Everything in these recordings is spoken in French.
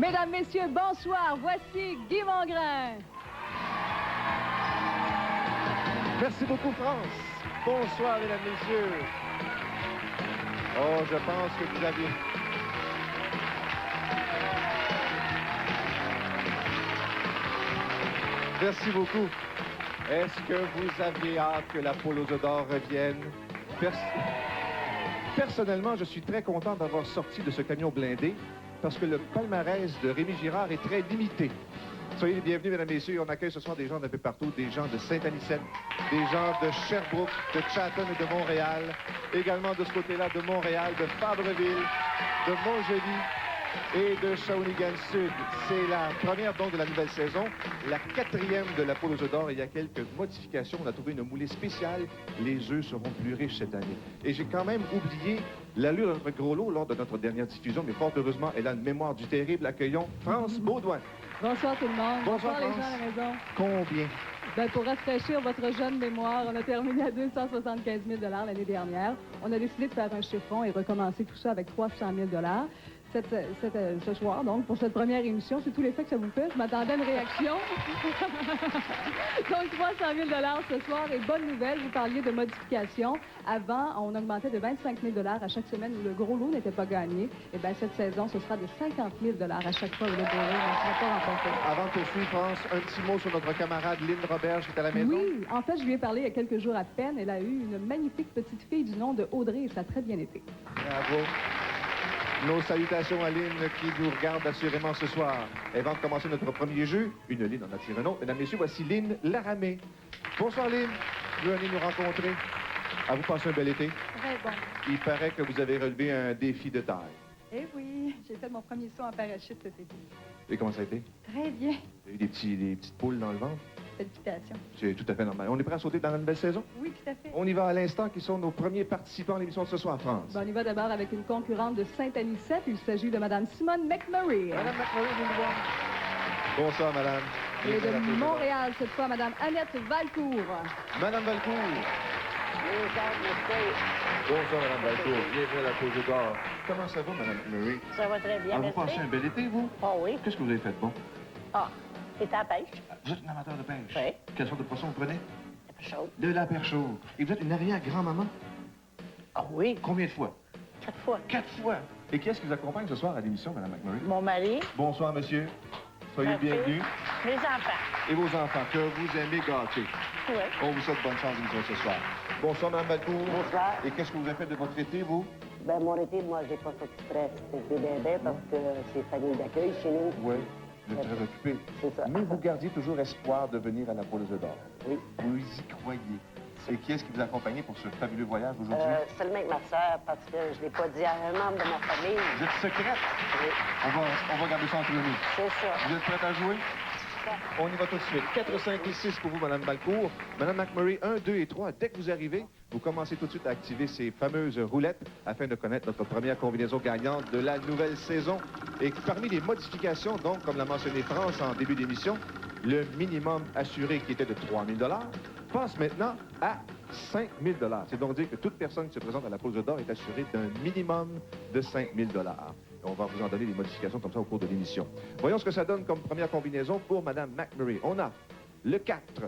Mesdames, Messieurs, bonsoir. Voici Guy Mongrain. Merci beaucoup, France. Bonsoir, mesdames, messieurs. Oh, je pense que vous aviez... Merci beaucoup. Est-ce que vous aviez hâte que la poule aux œufs d'or revienne? Personnellement, je suis très content d'avoir sorti de ce camion blindé parce que le palmarès de Rémi Girard est très limité. Soyez les bienvenus, mesdames et messieurs. On accueille ce soir des gens d'un peu partout, des gens de Saint-Anicette, des gens de Sherbrooke, de Chatham et de Montréal. Également de ce côté-là, de Montréal, de Fabreville, de Montjoly et de Shawinigan-Sud. C'est la première donc de la nouvelle saison, la 4e de la poule aux œufs d'or. Il y a quelques modifications. On a trouvé une moulée spéciale. Les œufs seront plus riches cette année. Et j'ai quand même oublié l'allure de notre gros lot lors de notre dernière diffusion, mais fort heureusement, elle a une mémoire du terrible. Accueillons France Baudouin. Bonsoir tout le monde. Bonsoir, les France. gens à la maison. Combien? Ben, pour rafraîchir votre jeune mémoire, on a terminé à 275 000 l'année dernière. On a décidé de faire un chiffron et recommencer tout ça avec 300 000 ce soir, donc, pour cette première émission. C'est tout l'effet que ça vous fait. Je m'attendais à une réaction. Donc, 300 000 ce soir. Et bonne nouvelle, vous parliez de modification. Avant, on augmentait de 25 000 à chaque semaine où le gros lot n'était pas gagné. Et bien, cette saison, ce sera de 50 000 à chaque fois où le gros lot ne sera pas remporté. Avant de poursuivre, France, un petit mot sur notre camarade Lynn Roberge qui est à la maison. Oui, en fait, je lui ai parlé il y a quelques jours à peine. Elle a eu une magnifique petite fille du nom de Audrey et ça a très bien été. Bravo. Nos salutations à Lynn qui nous regarde assurément ce soir. Avant de commencer notre premier jeu, une Lynn en attire un autre. Mesdames, Messieurs, voici Lynn Laramé. Bonsoir Lynn. Venez nous rencontrer. À vous passer un bel été. Très bon. Il paraît que vous avez relevé un défi de taille. Eh oui, j'ai fait mon premier saut en parachute cet été. Et comment ça a été? Très bien. Vous avez eu des petites poules dans le ventre? Félicitations. C'est tout à fait normal. On est prêt à sauter dans la nouvelle saison? Oui, tout à fait. On y va à l'instant, qui sont nos premiers participants à l'émission de ce soir, France. Ben, on y va d'abord avec une concurrente de Saint-Anicette. Il s'agit de Mme Simone McMurray. Madame McMurray, vous nous voir. Bonsoir, madame. Et de Montréal, cette fois, Mme Annette Valcourt. Madame Valcourt. Bonsoir, Madame Valcourt. Bienvenue à la pause d'or. Comment ça va, Madame McMurray? Ça va très bien, Vous merci. passez un bel été, vous? Ah oui. Qu'est-ce que vous avez fait de bon? Ah, c'est à la pêche. Vous êtes un amateur de pêche? Oui. Quelle sorte de poisson vous prenez? C'est pas chaud. De la perche chaude. Et vous êtes une arrière-grand-maman? Ah oui, Combien de fois? 4 fois. 4 fois. Et qui est-ce qui vous accompagne ce soir à l'émission, Madame McMurray? Mon mari, Bonsoir, monsieur. Soyez ma fille, bienvenus. mes enfants. Et vos enfants, que vous aimez gâter. Oui. On vous souhaite bonne chance d'émission ce soir. Bonsoir, Mme Valcourt. Bonsoir. Et qu'est-ce que vous avez fait de votre été, vous? Ben, mon été, moi, j'ai pas fait exprès. C'était bien parce que c'est famille d'accueil chez nous. Oui, vous êtes très occupé. C'est ça. Mais vous gardiez toujours espoir de venir à la poule aux œufs d'or. Oui. Vous y croyez. Et qui est-ce qui vous a accompagné pour ce fabuleux voyage aujourd'hui? Seulement avec ma soeur, parce que je l'ai pas dit à un membre de ma famille. Vous êtes secrète? Oui. On va garder ça entre nous. C'est ça. Vous êtes prête à jouer? On y va tout de suite. 4, 5 et 6 pour vous, Mme Valcourt. Mme McMurray, 1, 2 et 3. Dès que vous arrivez, vous commencez tout de suite à activer ces fameuses roulettes afin de connaître notre première combinaison gagnante de la nouvelle saison. Et parmi les modifications, donc, comme l'a mentionné France en début d'émission, le minimum assuré qui était de 3 000 passe maintenant à 5 000 C'est donc dire que toute personne qui se présente à la pause d'or est assurée d'un minimum de 5 000 On va vous en donner des modifications comme ça au cours de l'émission. Voyons ce que ça donne comme première combinaison pour Mme McMurray. On a le 4,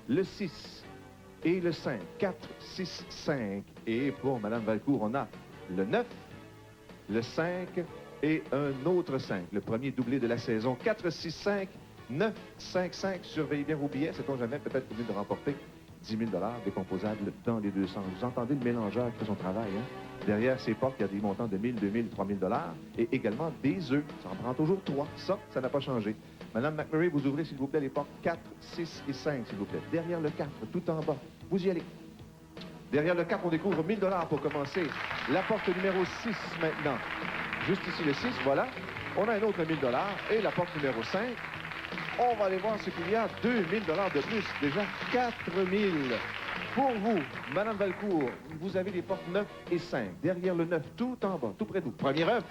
le 6 et le 5. 4, 6, 5. Et pour Mme Valcourt, on a le 9, le 5 et un autre 5. Le premier doublé de la saison. 4, 6, 5, 9, 5, 5. Surveillez bien vos billets. Sait-on jamais, peut-être que vous venez de remporter 10 000 décomposables dans les deux sens. Vous entendez le mélangeur qui fait son travail, hein? Derrière ces portes, il y a des montants de 1 000, 2 000, 3 000 et également des œufs. Ça en prend toujours 3. Ça n'a pas changé. Madame McMurray, vous ouvrez, s'il vous plaît, les portes 4, 6 et 5, s'il vous plaît. Derrière le 4, tout en bas. Vous y allez. Derrière le 4, on découvre 1 000 pour commencer. La porte numéro 6 maintenant. Juste ici, le 6, voilà. On a un autre 1 000 et la porte numéro 5. On va aller voir ce qu'il y a. 2 000 de plus. Déjà 4 000. Pour vous, Mme Valcourt, vous avez les portes 9 et 5. Derrière le 9, tout en bas, tout près de vous. Premier œuf,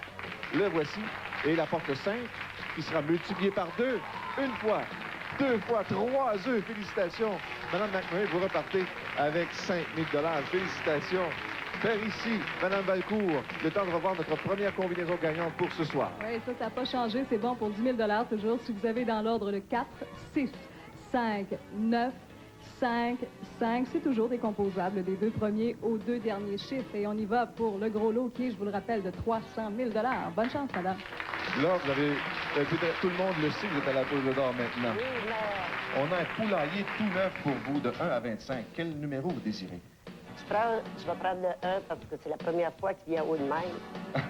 le voici. Et la porte 5, qui sera multipliée par 2. Une fois, 2 fois, 3 œufs. Félicitations. Mme McMurray, vous repartez avec 5 000 Félicitations. Faire ici, Madame Valcourt, le temps de revoir notre première combinaison gagnante pour ce soir. Oui, ça n'a pas changé. C'est bon pour 10 000 toujours. Si vous avez dans l'ordre le 4, 6, 5, 9, 5, 5, c'est toujours décomposable des deux premiers aux deux derniers chiffres. Et on y va pour le gros lot qui est, je vous le rappelle, de 300 000 Bonne chance, madame. Là, vous avez... peut-être tout le monde le sait, vous êtes à la pause d'or maintenant. Oui, mais On a un poulailler tout neuf pour vous de 1 à 25. Quel numéro vous désirez? je vais prendre le 1 parce que c'est la première fois qu'il vient haut de même.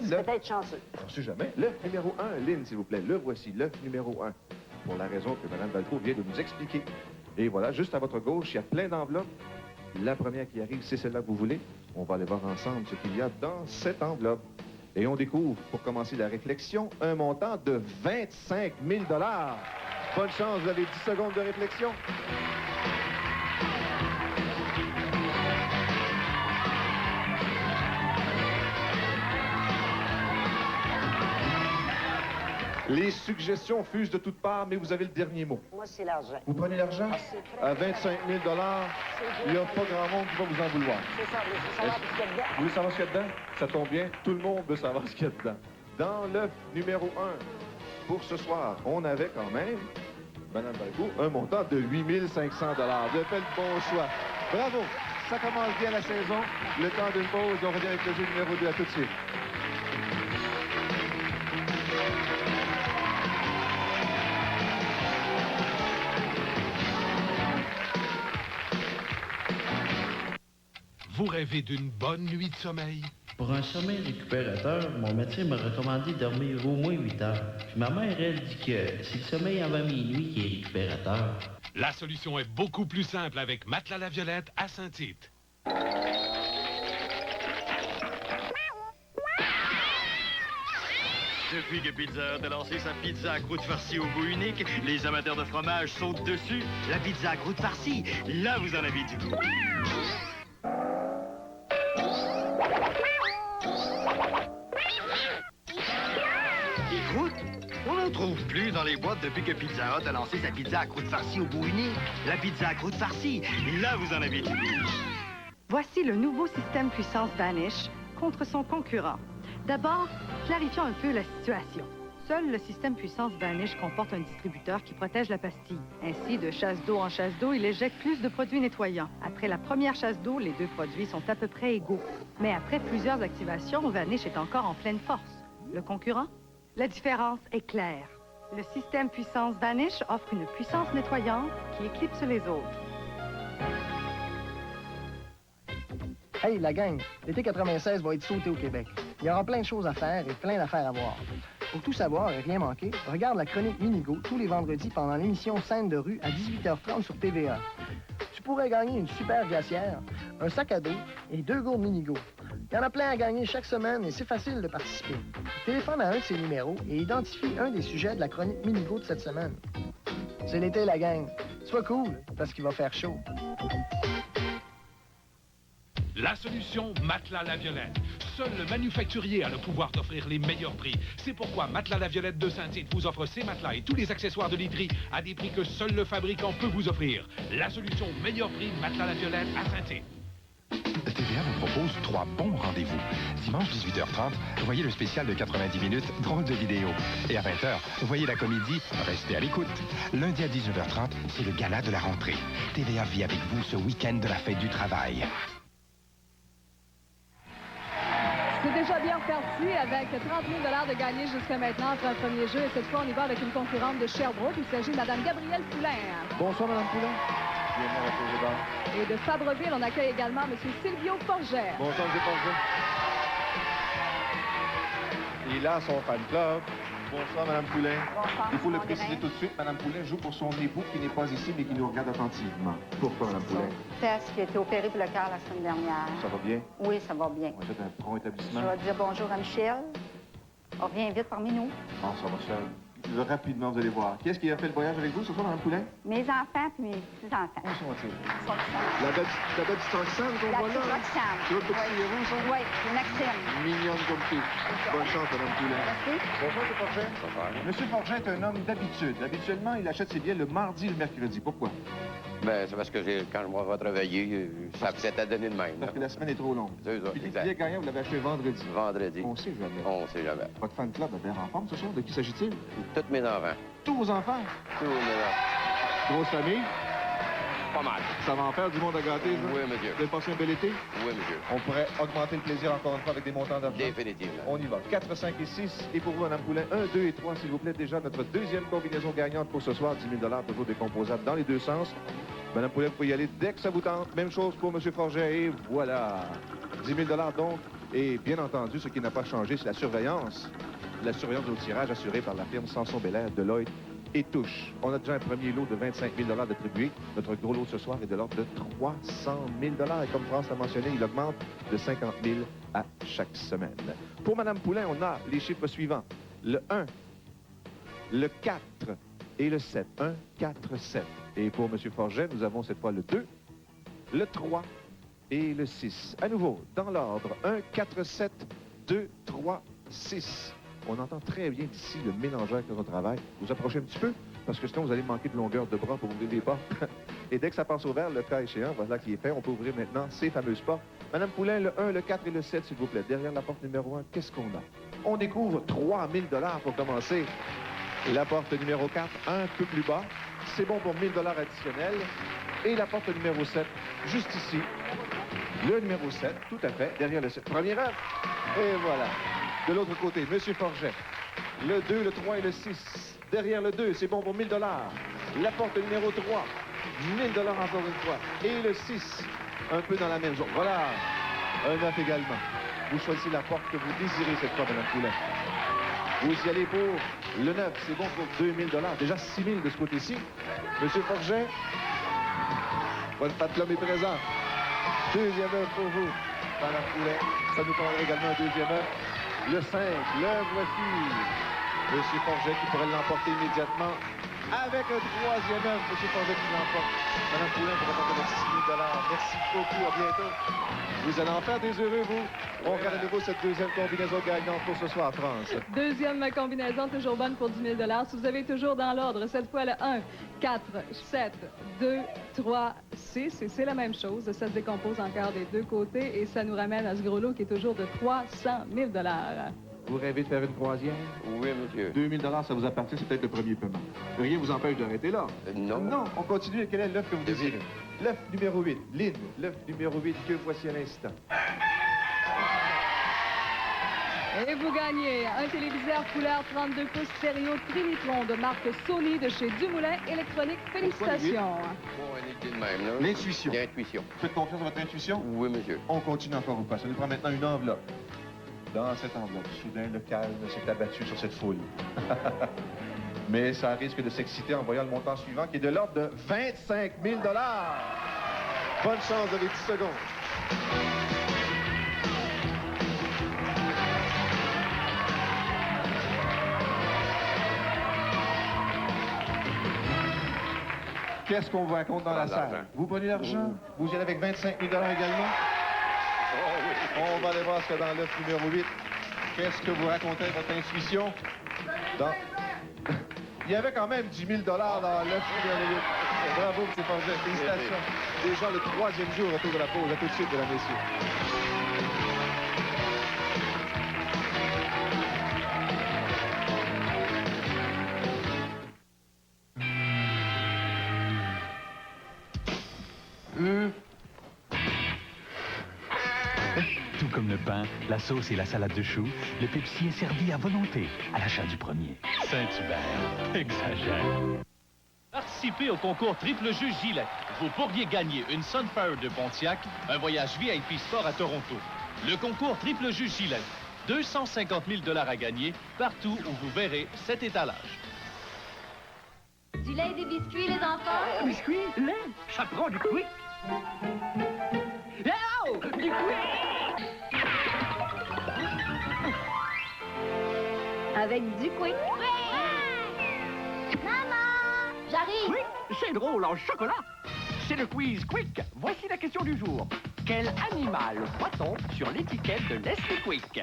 C'est peut-être chanceux. On ne sait jamais. Le numéro 1, Lynn, s'il vous plaît. Le voici, le numéro 1. Pour la raison que Mme Valcourt vient de nous expliquer. Et voilà, juste à votre gauche, il y a plein d'enveloppes. La première qui arrive, c'est celle-là que vous voulez. On va aller voir ensemble ce qu'il y a dans cette enveloppe. Et on découvre, pour commencer la réflexion, un montant de 25 000 Bonne chance, vous avez 10 secondes de réflexion. Les suggestions fusent de toutes parts, mais vous avez le dernier mot. Moi, c'est l'argent. Vous prenez l'argent? À 25 000 il n'y a pas grand monde qui va vous en vouloir. C'est ça, mais c'est savoir ce qu'il y a dedans. Vous voulez savoir ce qu'il y a dedans? Ça tombe bien, tout le monde veut savoir ce qu'il y a dedans. Dans l'œuf numéro 1, pour ce soir, on avait quand même, Mme Valcourt, un montant de 8 500 Vous avez fait le bon choix. Bravo! Ça commence bien la saison. Le temps d'une pause, on revient avec le jeu numéro 2. À tout de suite. Vous rêvez d'une bonne nuit de sommeil? Pour un sommeil récupérateur, mon médecin m'a recommandé de dormir au moins 8 heures. Puis ma mère, elle, dit que c'est le sommeil avant minuit qui est récupérateur. La solution est beaucoup plus simple avec Matelas La Violette à Saint-Tite. Depuis que Pizza Hut a lancé sa pizza à croûte farcie au goût unique, les amateurs de fromage sautent dessus. La pizza à croûte farcie, là vous en avez du goût. Des croûtes? On n'en trouve plus dans les boîtes depuis que Pizza Hut a lancé sa pizza à croûte farcie au goût unique. La pizza à croûte farcie, là vous en avez du goût. Voici le nouveau système puissance Vanish contre son concurrent. D'abord, clarifions un peu la situation. Seul le système puissance Vanish comporte un distributeur qui protège la pastille. Ainsi, de chasse d'eau en chasse d'eau, il éjecte plus de produits nettoyants. Après la première chasse d'eau, les deux produits sont à peu près égaux. Mais après plusieurs activations, Vanish est encore en pleine force. Le concurrent? La différence est claire. Le système puissance Vanish offre une puissance nettoyante qui éclipse les autres. Hey, la gang, l'été 96 va être sauté au Québec. Il y aura plein de choses à faire et plein d'affaires à voir. Pour tout savoir et rien manquer, regarde la chronique Minigo tous les vendredis pendant l'émission Scène de rue à 18h30 sur TVA. Tu pourrais gagner une super glacière, un sac à dos et 2 gourdes Minigo. Il y en a plein à gagner chaque semaine et c'est facile de participer. Téléphone à un de ces numéros et identifie un des sujets de la chronique Minigo de cette semaine. C'est l'été, la gang. Sois cool, parce qu'il va faire chaud. La solution, Matelas La Violette. Seul le manufacturier a le pouvoir d'offrir les meilleurs prix. C'est pourquoi Matelas La Violette de Saint-Tite vous offre ses matelas et tous les accessoires de literie à des prix que seul le fabricant peut vous offrir. La solution, meilleur prix, Matelas La Violette à Saint-Tite. TVA vous propose 3 bons rendez-vous. Dimanche 18h30, voyez le spécial de 90 minutes, drôle de vidéo. Et à 20h, voyez la comédie, restez à l'écoute. Lundi à 19h30, c'est le gala de la rentrée. TVA vit avec vous ce week-end de la fête du travail. C'est déjà bien reparti avec 30 000 de gagnés jusqu'à maintenant entre un premier jeu. Et cette fois, on y va avec une concurrente de Sherbrooke. Il s'agit de Mme Gabrielle Poulain. Bonsoir, Mme Poulain. Bienvenue à la pause d'or. Et de Fabreville, on accueille également M. Silvio Forget. Bonsoir, M. Forget. Il a son fan club. Bonsoir, Mme Poulain. Bonsoir, Il faut le Simon préciser Guérin. tout de suite, Mme Poulain joue pour son époux qui n'est pas ici, mais qui nous regarde attentivement. Pourquoi, Mme Poulain? Tess qui a été opéré pour le cœur la semaine dernière. Ça va bien? Oui, ça va bien. On va faire un bon établissement. Je vais dire bonjour à Michel. On revient vite parmi nous. Bon, ça va se faire. Rapidement, vous allez voir. Qui est-ce qui a fait le voyage avec vous ce soir, Mme Poulain? Mes enfants puis mes petits-enfants. Où sont-ils? Ils sont ici. La belle petite Roxane qu'on La voit petite là. Roxane. C'est votre petit héros, ça? Oui, c'est Maxime. Mignonne comme tout. Bonne chance, Mme Poulain. Merci. Bonjour, M. Forget. M. Forget est un homme d'habitude. Habituellement, il achète ses billets le mardi et le mercredi. Pourquoi? Ben, c'est parce que quand je m'en vais travailler, ça peut être à donner de même. Parce que la semaine est trop longue. C'est ça, Puis le exact. billet gagnant, vous l'avez acheté vendredi. Vendredi. On sait jamais. On sait jamais. Votre fan club est bien en forme ce soir. De qui s'agit-il? Tous mes enfants. Tous vos enfants. Tous mes enfants. Grosse famille. Pas mal. Ça va en faire du monde à gâter, ça? Oui, monsieur. Vous avez passé un bel été? Oui, monsieur. On pourrait augmenter le plaisir encore une fois avec des montants d'argent. Définitivement. On y va. 4, 5 et 6. Et pour vous, Mme Poulin, 1, 2 et 3, s'il vous plaît. Déjà, notre deuxième combinaison gagnante pour ce soir. 10 000 toujours décomposables dans les deux sens. Mme Poulin, vous pouvez y aller dès que ça vous tente. Même chose pour M. Forget. Et voilà. 10 000 donc. Et bien entendu, ce qui n'a pas changé, c'est la surveillance. La surveillance au tirage assurée par la firme Sanson-Belair, Deloitte et Touche. On a déjà un premier lot de 25 000 d'attribué. Notre gros lot ce soir est de l'ordre de 300 000 Et comme France l'a mentionné, il augmente de 50 000 à chaque semaine. Pour Mme Poulin, on a les chiffres suivants. Le 1, le 4 et le 7. 1, 4, 7. Et pour M. Forget, nous avons cette fois le 2, le 3 et le 6. À nouveau, dans l'ordre, 1, 4, 7, 2, 3, 6. On entend très bien d'ici le mélangeur que notre travail. Vous approchez un petit peu, parce que sinon vous allez manquer de longueur de bras pour ouvrir les portes. Et dès que ça passe au vert, le cas échéant, voilà qui est fait, on peut ouvrir maintenant ces fameuses portes. Madame Poulin, le 1, le 4 et le 7, s'il vous plaît. Derrière la porte numéro 1, qu'est-ce qu'on a? On découvre 3 000 pour commencer. La porte numéro 4, un peu plus bas. C'est bon pour 1 000 additionnels. Et la porte numéro 7, juste ici. Le numéro 7, tout à fait, derrière le 7. Premier œuf. Et voilà. De l'autre côté, M. Forget. Le 2, le 3 et le 6. Derrière le 2, c'est bon pour 1 000 La porte numéro 3, 1 000 encore une fois. Et le 6, un peu dans la même zone. Voilà, un 9 également. Vous choisissez la porte que vous désirez cette fois, Mme Poulin. Vous y allez pour le 9, c'est bon pour 2 000 déjà 6 000 de ce côté-ci. M. Forget, votre patlum est présent. Deuxième œuf pour vous, Mme Poulin. Ça nous prendra également un deuxième œuf. Le 5, le voici. M. Forget qui pourrait l'emporter immédiatement. Avec un troisième œuf, M. Forget qui l'emporte. Mme Poulin pour remporter 6 000 Merci beaucoup, à bientôt. Vous allez en faire des heureux, vous. On regarde à nouveau cette deuxième combinaison gagnante pour ce soir, France. Deuxième combinaison, toujours bonne pour 10 000 Si vous avez toujours dans l'ordre, cette fois le 1, 4, 7, 2, 3, 6. Et c'est la même chose. Ça se décompose encore des deux côtés et ça nous ramène à ce gros lot qui est toujours de 300 000 Vous rêvez de faire une croisière? Oui, monsieur. 2 000 ça vous appartient, c'est peut-être le premier paiement. Rien ne vous empêche d'arrêter là. Non. Non, on continue. Quel est l'œuf que vous désirez? L'œuf numéro 8. Lynn, l'œuf numéro 8 que voici à l'instant. Et vous gagnez un téléviseur couleur 32 pouces stéréo Trinitron de marque Sony de chez Dumoulin Électronique. Félicitations. Bon, une idée de même, là. L'intuition. L'intuition. Faites confiance à votre intuition? Oui, monsieur. On continue encore ou pas? Ça nous prend maintenant une enveloppe. Dans cette enveloppe, soudain, le calme s'est abattu sur cette foule. Mais ça risque de s'exciter en voyant le montant suivant qui est de l'ordre de 25 000 Bonne chance, vous avez 10 secondes. Qu'est-ce qu'on vous raconte dans la salle? Vous prenez l'argent? Vous y allez avec 25 000 également? On va aller voir ce qu'il y a dans l'œuf numéro 8. Qu'est-ce que vous racontez, votre intuition? Il y avait quand même 10 000 dans l'œuf numéro 8. Bravo, M. Forget. Félicitations. Déjà le troisième jour, retour de la pause. À tout de suite, mesdames et messieurs. Tout comme le pain, la sauce et la salade de choux, le Pepsi est servi à volonté à l'achat du premier. Saint-Hubert, exagère. Participez au concours Triple Jeu Gillette. Vous pourriez gagner une Sunfire de Pontiac, un voyage VIP Sport à Toronto. Le concours Triple Jeu Gillette. 250 000 à gagner partout où vous verrez cet étalage. Du lait et des biscuits, les enfants? Biscuits? Lait? Ça prend du quick. Oh! Du quick! Avec du quick. Maman! J'arrive! Oui, c'est drôle en chocolat. C'est le quiz quick. Voici la question du jour. Quel animal voit-on sur l'étiquette de Nestlé Quick?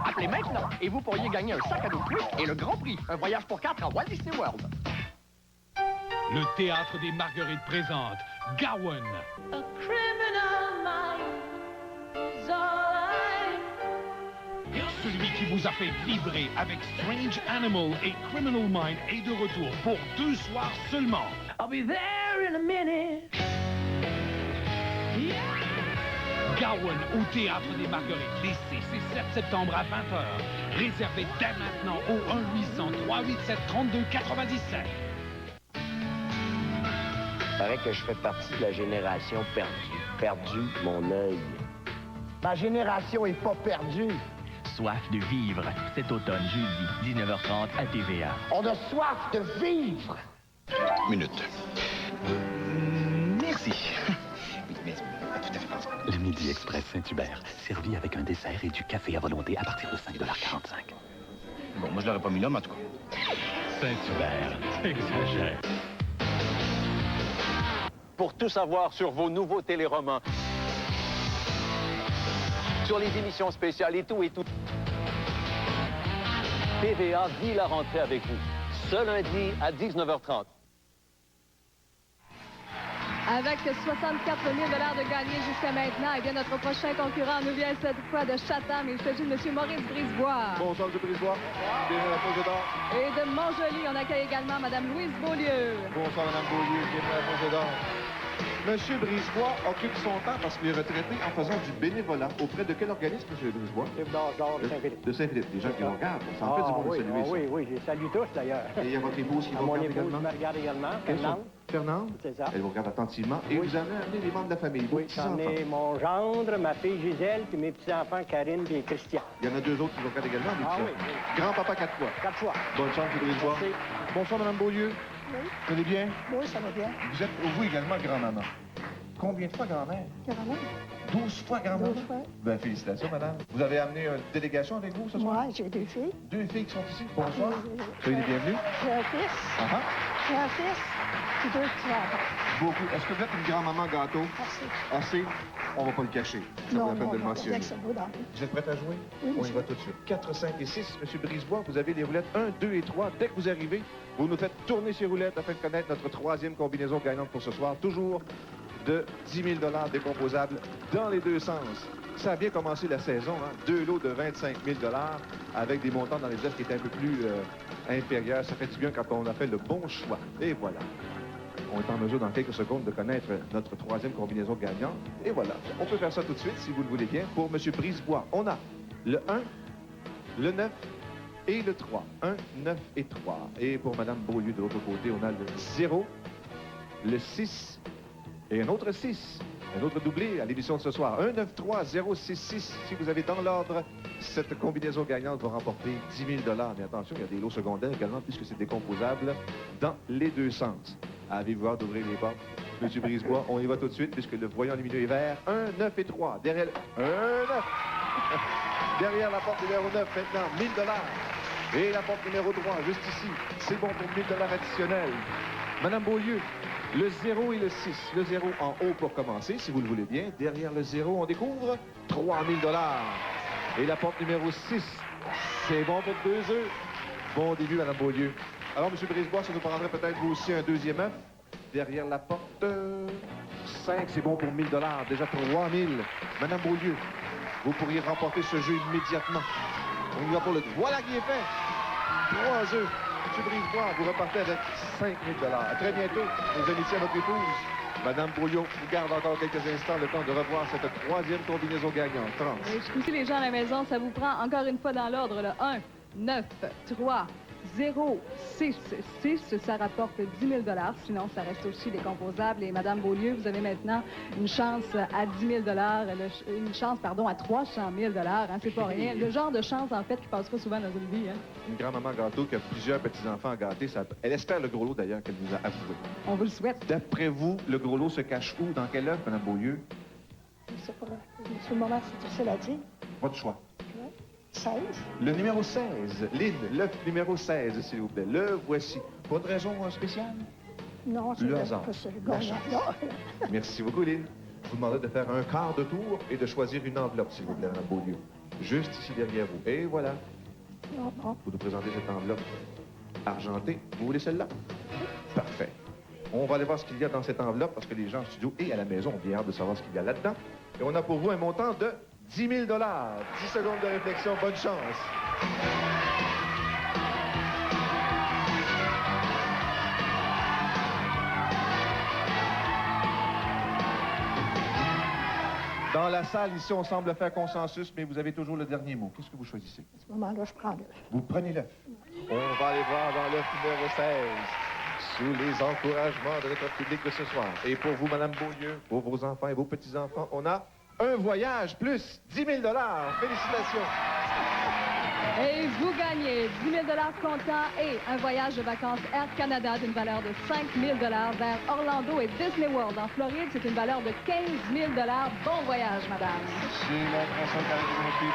Appelez maintenant et vous pourriez gagner un sac à dos Quick et le grand prix, un voyage pour 4 à Walt Disney World. Le Théâtre des Marguerites présente Gowan. A criminal mind is all Celui qui vous a fait vibrer avec Strange Animal et Criminal Mind est de retour pour 2 soirs seulement. I'll be there in a minute. Gowan au Théâtre des Marguerites, les 6 et 7 septembre à 20h. Réservez dès maintenant au 1-800-387-3297. Il paraît que je fais partie de la génération perdue. Perdu mon œil. Ma génération est pas perdue. Soif de vivre, cet automne, jeudi, 19h30 à TVA. On a soif de vivre. Minute. Merci. Oui, mais tout à fait. Le Midi Express Saint-Hubert, servi avec un dessert et du café à volonté à partir de 5,45 $. Bon, moi, je l'aurais pas mis là, mais en tout cas. Saint-Hubert, exagère. Pour tout savoir sur vos nouveaux téléromans, sur les émissions spéciales et tout, TVA vit la rentrée avec vous. Ce lundi à 19h30. Avec 64 000 $ de gagnés jusqu'à maintenant, eh bien, notre prochain concurrent nous vient cette fois de Chatham. Il s'agit de M. Maurice Brisebois. Bonsoir, M. Brisebois. Bienvenue à la Pause d'Or. Et de Montjoly, on accueille également Mme Louise Beaulieu. Bonsoir, Mme Beaulieu. Bienvenue à la Pause d'Or. M. Brisebois occupe son temps parce qu'il est retraité en faisant du bénévolat. Auprès de quel organisme, M. Brisebois? De Saint-Philippe. De Saint-Philippe. Des gens qui vous regardent. Ça en fait du monde de saluer ça. Oui, je les salue tous d'ailleurs. Et il y a votre épouse qui vous Mon regarde épouse également? me regarde également. Fernande? C'est ça. Elle vous regarde attentivement. Et vous avez amené les membres de la famille, vos Oui, j'en petits-enfants. ai mon gendre, ma fille Gisèle, puis mes petits-enfants Karine et Christian. Il y en a 2 autres qui vous regardent également, les Ah petits. oui. Grand-papa 4 fois. 4 fois. Bonne chance, M. Brisebois. Merci. Bonsoir, Mme Beaulieu. Oui. Vous allez bien? Oui, ça va bien. Vous êtes, vous également, grand-maman. Combien de fois grand-mère? 12 fois grand-maman? 12 fois. Ben, félicitations, madame. Vous avez amené une délégation avec vous ce soir? Moi, j'ai 2 filles. 2 filles qui sont ici. Bonsoir. Soyez les bienvenus. J'ai un fils. Ah J'ai un fils. Puis 2 petits-enfants. Beaucoup. Est-ce que vous êtes une grand-maman gâteau? Assez. On va pas le cacher. Ça vaut la peine de le mentionner. Vous êtes prête à jouer? Oui, On y va tout de suite. 4, 5 et 6. Monsieur Brisebois, vous avez les roulettes 1, 2 et 3. Dès que vous arrivez, vous nous faites tourner ces roulettes afin de connaître notre 3e combinaison gagnante pour ce soir. Toujours de 10 000 $ décomposables dans les 2 sens. Ça a bien commencé la saison, hein? 2 lots de 25 000 $ avec des montants dans les airs qui étaient un peu plus inférieurs. Ça fait du bien quand on a fait le bon choix. Et voilà. On est en mesure dans quelques secondes de connaître notre 3e combinaison gagnante. Et voilà. On peut faire ça tout de suite, si vous le voulez bien, pour M. Brisebois. On a le 1, le 9 et le 3. 1, 9 et 3. Et pour Mme Beaulieu, de l'autre côté, on a le 0, le 6 et un autre 6. Un autre doublé à l'émission de ce soir. 1, 9, 3, 0, 6, 6. Si vous avez dans l'ordre, cette combinaison gagnante va remporter 10 000 $. Mais attention, il y a des lots secondaires également, puisque c'est décomposable dans les 2 sens. Avez-vous hâte d'ouvrir les portes? Monsieur Brisebois, on y va tout de suite, puisque le voyant lumineux est vert. 1, 9 et 3. Derrière le... 1, 9. Derrière la porte numéro 9, maintenant, 1 000 $. Et la porte numéro 3, juste ici. C'est bon pour 1 000 $ additionnels. Madame Beaulieu, le 0 et le 6. Le 0 en haut pour commencer, si vous le voulez bien. Derrière le 0, on découvre 3 000 $. Et la porte numéro 6, c'est bon pour 2 œufs. Bon début, Madame Beaulieu. Alors, M. Brisebois, ça nous prendrait peut-être vous aussi un 2e œuf. Derrière la porte, 5, c'est bon pour 1 000 $. Déjà 3 000. Madame Beaulieu, vous pourriez remporter ce jeu immédiatement. On y va pour le... Voilà qui est fait. 3 œufs. M. Brisebois, vous repartez avec 5 000 $. À très bientôt, nos amitiés à votre épouse. Madame Brouillon vous garde encore quelques instants le temps de revoir cette 3e combinaison gagnante. 30. Et je aussi les gens à la maison, ça vous prend encore une fois dans l'ordre, le 1, 9, 3, 0, 6, 6, ça rapporte 10 000 $. Sinon, ça reste aussi décomposable. Et Madame Beaulieu, vous avez maintenant une chance à 10 000 $, une chance, pardon, à 300 000 $. Hein, c'est pas rien. Le genre de chance, en fait, qui passe pas souvent dans une vie. Hein. Une grand-maman gâteau qui a plusieurs petits-enfants à gâter. Ça... Elle espère le gros lot, d'ailleurs, qu'elle nous a avoué. On vous le souhaite. D'après vous, le gros lot se cache où? Dans quel œuf, Madame Beaulieu? Je sais pas. Sur le moment, c'est difficile à dire. Votre choix. 16. Le numéro 16. Lynn, l'œuf numéro 16, s'il vous plaît. Le voici. Pas de raison spéciale? Non, c'est le pas hasard. le La chance. Merci beaucoup, Lynn. Je vous demanderai de faire un quart de tour et de choisir une enveloppe, s'il vous plaît, Madame Beaulieu. Juste ici derrière vous. Et voilà. Non, non. Vous nous présentez cette enveloppe argentée. Vous voulez celle-là? Parfait. On va aller voir ce qu'il y a dans cette enveloppe parce que les gens en studio et à la maison ont bien hâte de savoir ce qu'il y a là-dedans. Et on a pour vous un montant de 10 000 $. 10 secondes de réflexion. Bonne chance. Dans la salle, ici, on semble faire consensus, mais vous avez toujours le dernier mot. Qu'est-ce que vous choisissez? À ce moment-là, je prends l'œuf. Vous prenez l'œuf. On va aller voir dans l'œuf numéro 16, sous les encouragements de notre public de ce soir. Et pour vous, Madame Beaulieu, pour vos enfants et vos petits-enfants, on a un voyage plus 10 000 $. Félicitations. Et vous gagnez 10 000 $ comptant et un voyage de vacances Air Canada d'une valeur de 5 000 $ vers Orlando et Disney World en Floride. C'est une valeur de 15 000 $. Bon voyage, madame. Merci,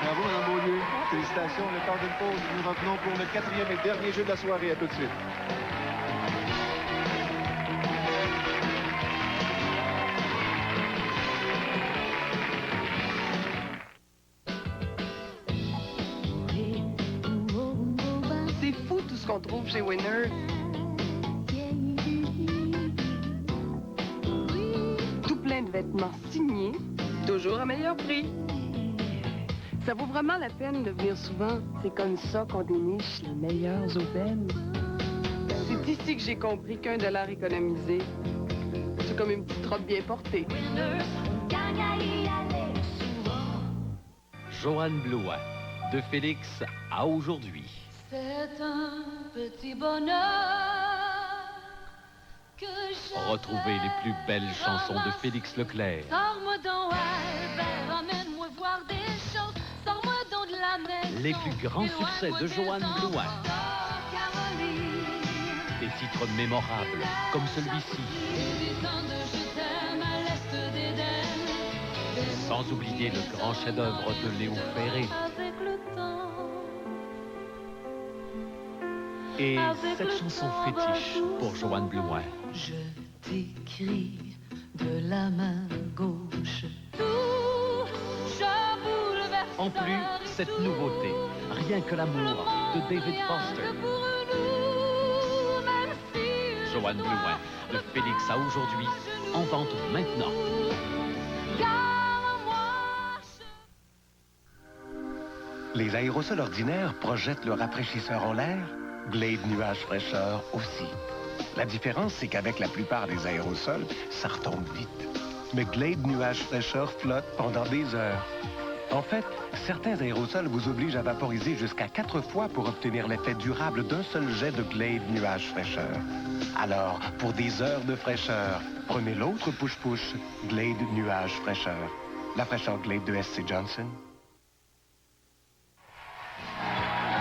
bravo, Madame Beaulieu. Félicitations. Le temps d'une pause. Nous revenons pour le 4e et dernier jeu de la soirée. À tout de suite. Ce qu'on trouve chez Winner. Tout plein de vêtements signés, toujours à meilleur prix. Ça vaut vraiment la peine de venir souvent. C'est comme ça qu'on déniche les meilleures aubaines. C'est ici que j'ai compris qu'1 $ économisé, c'est comme une petite robe bien portée. Joanne Blouin, de Félix à aujourd'hui. C'est un petit bonheur que j'ai. Retrouvez les plus belles chansons de Félix Leclerc. Sors-moi donc, Albert, amène-moi voir des choses. Sors-moi donc de la maison. Les plus grands succès de Joanne Blouin. Des titres mémorables, comme celui-ci. Sans oublier le grand chef-d'œuvre de Léo Ferré. Et cette chanson fétiche pour Joanne Blouin. Je t'écris de la main gauche. En plus, cette nouveauté, Rien que l'amour, de David Foster. Joanne Blouin, de Félix à aujourd'hui, en vente maintenant. Les aérosols ordinaires projettent le rafraîchisseur en l'air. Glade Nuage Fraîcheur aussi. La différence, c'est qu'avec la plupart des aérosols, ça retombe vite. Mais Glade Nuage Fraîcheur flotte pendant des heures. En fait, certains aérosols vous obligent à vaporiser jusqu'à 4 fois pour obtenir l'effet durable d'un seul jet de Glade Nuage Fraîcheur. Alors, pour des heures de fraîcheur, prenez l'autre push-push, Glade Nuage Fraîcheur. La fraîcheur Glade de SC Johnson.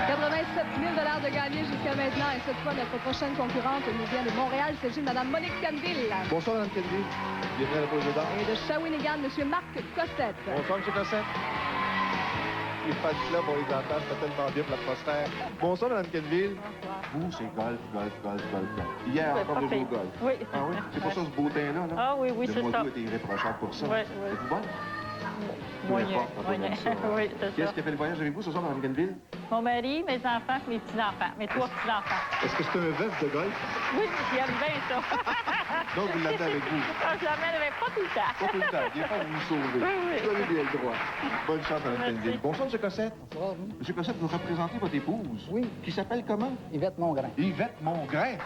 87 000 $ de gagné jusqu'à maintenant. Et cette fois, notre prochaine concurrente nous vient de Montréal. Il s'agit de Mme Monique Canville. Bonsoir, Mme Canville. Bienvenue à la pause de dents. Et de Shawinigan, M. Marc Cossette. Bonsoir, M. Cossette. Il passe là pour les entendre, ça fait tellement bien pour l'atmosphère. Bonsoir, Mme Canville. Bonsoir. Vous, c'est golf. Hier, encore de jouer au golf. Oui. Ah oui? C'est pour ça ce beau teint-là, là? Ah oui, c'est ça. Le mois d'août était irréprochable pour ça. Oui. Êtes-vous bonne? Moyen. Oui, c'est ça. Qu'est-ce qui a fait le voyage avec vous ce soir, Mme Canville? Mon mari, mes enfants, mes petits-enfants, mes 3 petits-enfants. Est-ce que c'est un veuf de golf? Oui, j'aime bien ça. Donc, vous l'amenez avec vous? Ah, je l'amène, mais pas tout le temps. Pas tout le temps. Bien fait de vous sauver. Oui. Vous avez bien le droit. Bonne chance, Mme Canville. Bonsoir, M. Cossette. Bonsoir. M. Cossette, vous représentez votre épouse. Oui. Qui s'appelle comment? Yvette Mongrain. Yvette Mongrain.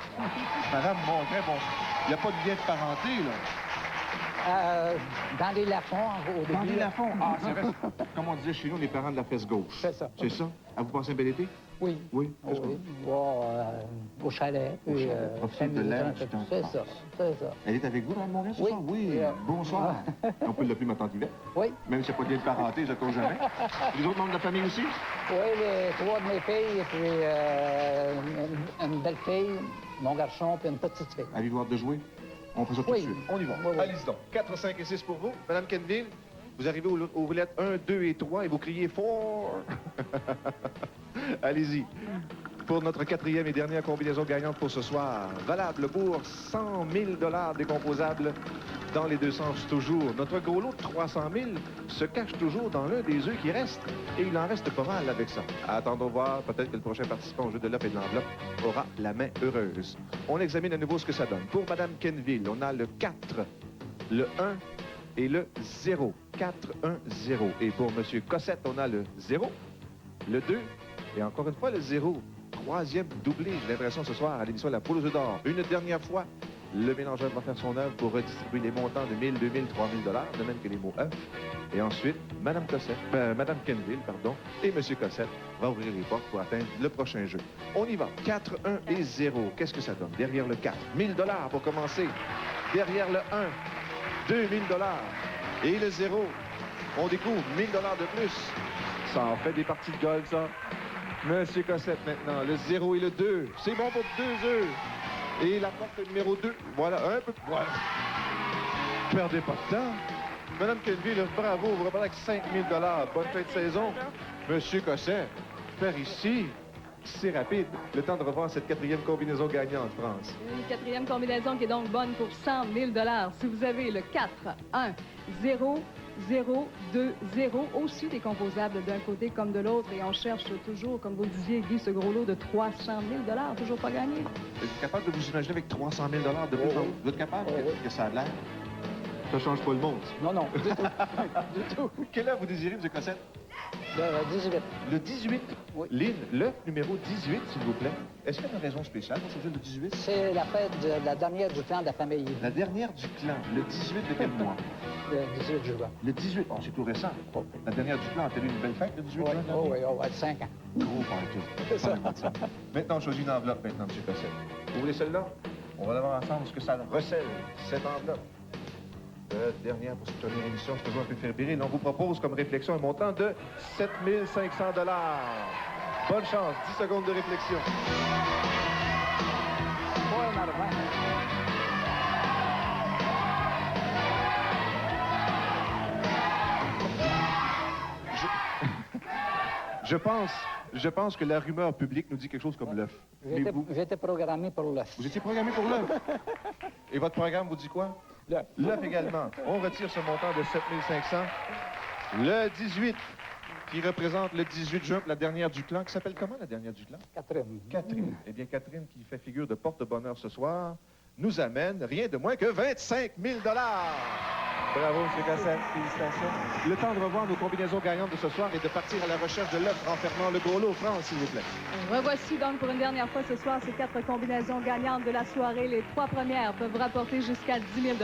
Madame Mongrain, bon, il n'y a pas de lien de parenté, là. Dans les Lafont, au début. Dans les Lafont? Ah, c'est vrai. Comme on disait chez nous, les parents de la fesse gauche. C'est ça. C'est ça? À vous passer un bel été? Oui. Oui? Oui. Au chalet. Puis, profiter de l'air. C'est ça. Elle est avec vous, Mme Mongrain, ce soir? Oui. Bonsoir. On peut l'appeler ma tante Yvette? Oui. Même s'il n'y a pas de lien de parenté, je ne cause jamais. Les autres membres de la famille aussi? Oui, les 3 de mes filles, et puis une belle fille, mon garçon, puis une petite fille. Avez-vous hâte de jouer? On fait ça tout de suite. On y va. Oui. Allez-y donc. 4, 5 et 6 pour vous. Madame Canville, vous arrivez aux roulettes 1, 2 et 3 et vous criez fort. Allez-y. Pour notre 4e et dernière combinaison gagnante pour ce soir, valable pour 100 000 $ décomposables dans les deux sens toujours. Notre gros lot de 300 000 se cache toujours dans l'un des œufs qui restent. Et il en reste pas mal avec ça. Attendons voir, peut-être que le prochain participant au jeu de l'œuf et de l'enveloppe aura la main heureuse. On examine à nouveau ce que ça donne. Pour Mme Kenville, on a le 4, le 1 et le 0. 4, 1, 0. Et pour M. Cossette, on a le 0, le 2 et encore une fois le 0. Troisième doublé, j'ai l'impression, ce soir à l'émission de la Poule aux œufs d'or. Une dernière fois, le mélangeur va faire son œuvre pour redistribuer les montants de 1 000, 2 000, 3 000 $, de même que les mots œufs. Et ensuite, Mme Kenville, et M. Cossette va ouvrir les portes pour atteindre le prochain jeu. On y va. 4, 1 et 0. Qu'est-ce que ça donne? Derrière le 4, 1 000 $ pour commencer. Derrière le 1, 2 000 $. Et le 0, on découvre 1 000 $ de plus. Ça en fait des parties de golf, ça. Monsieur Cossette, maintenant, le 0 et le 2. C'est bon pour 2 œufs. Et la porte numéro 2. Voilà, un peu. Voilà. Perdez pas de temps. Madame Kenville, bravo, vous repartez avec 5 000 $. Bonne fin de saison. Monsieur Cossette, faire ici, c'est rapide. Le temps de revoir cette quatrième combinaison gagnante, France. Une quatrième combinaison qui est donc bonne pour 100 000 $. Si vous avez le 4, 1, 0, 0, 2, 0, aussi décomposable d'un côté comme de l'autre. Et on cherche toujours, comme vous le disiez, Guy, ce gros lot de 300 000 $, toujours pas gagné. Vous êtes capable de vous imaginer avec 300 000 $ de plus? Vous êtes capable? Que ça a l'air? Ça change pas le monde. Non, non, du tout. Du tout. Quelle heure vous désirez, M. Cossette? Le 18. Le 18? Oui. Lynn, l'œuf numéro 18, s'il vous plaît. Est-ce qu'il y a une raison spéciale pour ce jeu de 18? C'est la fête de la dernière du clan de la famille. La dernière du clan. Le 18 de quel mois? Le 18 juin. Le 18? Oh, c'est tout récent. Oh. La dernière du clan a-t-elle eu une belle fête, le 18 juin? Oui, 5 ans. Gros partout. Maintenant, on choisit une enveloppe, maintenant, M. Cossette. Vous voulez celle-là? On va la voir ensemble, ce que ça recèle, cette enveloppe. Dernière pour cette première émission, c'est toujours un peu fébrile. On vous propose comme réflexion un montant de 7 500 $. Bonne chance, 10 secondes de réflexion. Je pense que la rumeur publique nous dit quelque chose comme l'œuf. J'étais programmé pour l'œuf. Vous étiez programmé pour l'œuf? Et votre programme vous dit quoi? L'œuf également. On retire ce montant de 7 500. Le 18, qui représente le 18 juin, la dernière du clan, qui s'appelle comment, la dernière du clan? Catherine. Catherine. Eh bien, Catherine, qui fait figure de porte-bonheur ce soir, nous amène rien de moins que 25 000 $. Bravo, M. Cossette. Félicitations. Le temps de revoir nos combinaisons gagnantes de ce soir et de partir à la recherche de l'œuf renfermant le gros lot. France, s'il vous plaît. Revoici donc pour une dernière fois ce soir ces 4 combinaisons gagnantes de la soirée. Les 3 premières peuvent rapporter jusqu'à 10 000 $.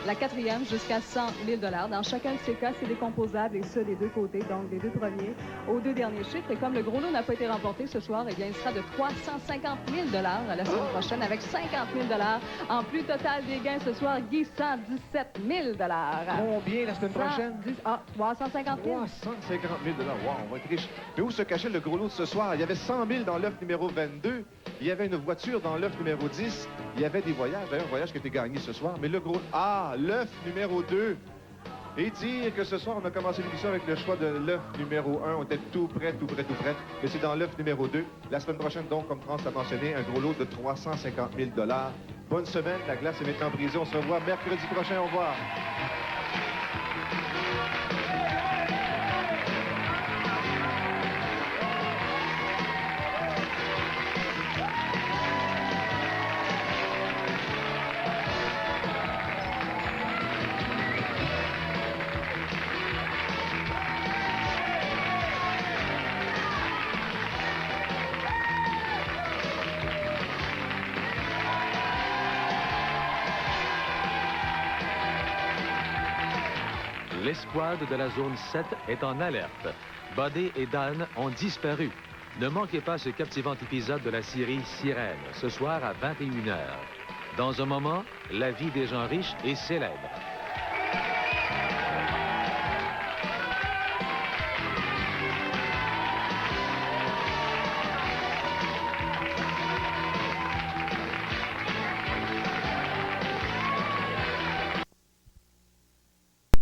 La 4e jusqu'à 100 000 $. Dans chacun de ces cas, c'est décomposable et ce des deux côtés, donc des 2 premiers aux 2 derniers chiffres. Et comme le gros lot n'a pas été remporté ce soir, eh bien, il sera de 350 000 $ la semaine prochaine avec 50 000 $. En plus total des gains ce soir, Guy, 117 000 $. Combien la semaine prochaine? 350 000. 350 000 $. Wow, on va être riche. Mais où se cachait le gros lot de ce soir? Il y avait 100 000 dans l'œuf numéro 22. Il y avait une voiture dans l'œuf numéro 10. Il y avait des voyages. D'ailleurs, un voyage qui a été gagné ce soir. Mais le gros... Ah, l'œuf numéro 2. Et dire que ce soir, on a commencé l'émission avec le choix de l'œuf numéro 1. On était tout prêt. Mais c'est dans l'œuf numéro 2. La semaine prochaine, donc, comme France l'a mentionné, un gros lot de 350 000 $. Bonne semaine. La glace est maintenant brisée. On se revoit mercredi prochain. Au revoir. L'escouade de la zone 7 est en alerte. Buddy et Dan ont disparu. Ne manquez pas ce captivant épisode de la série Sirène, ce soir à 21h. Dans un moment, la vie des gens riches et célèbres.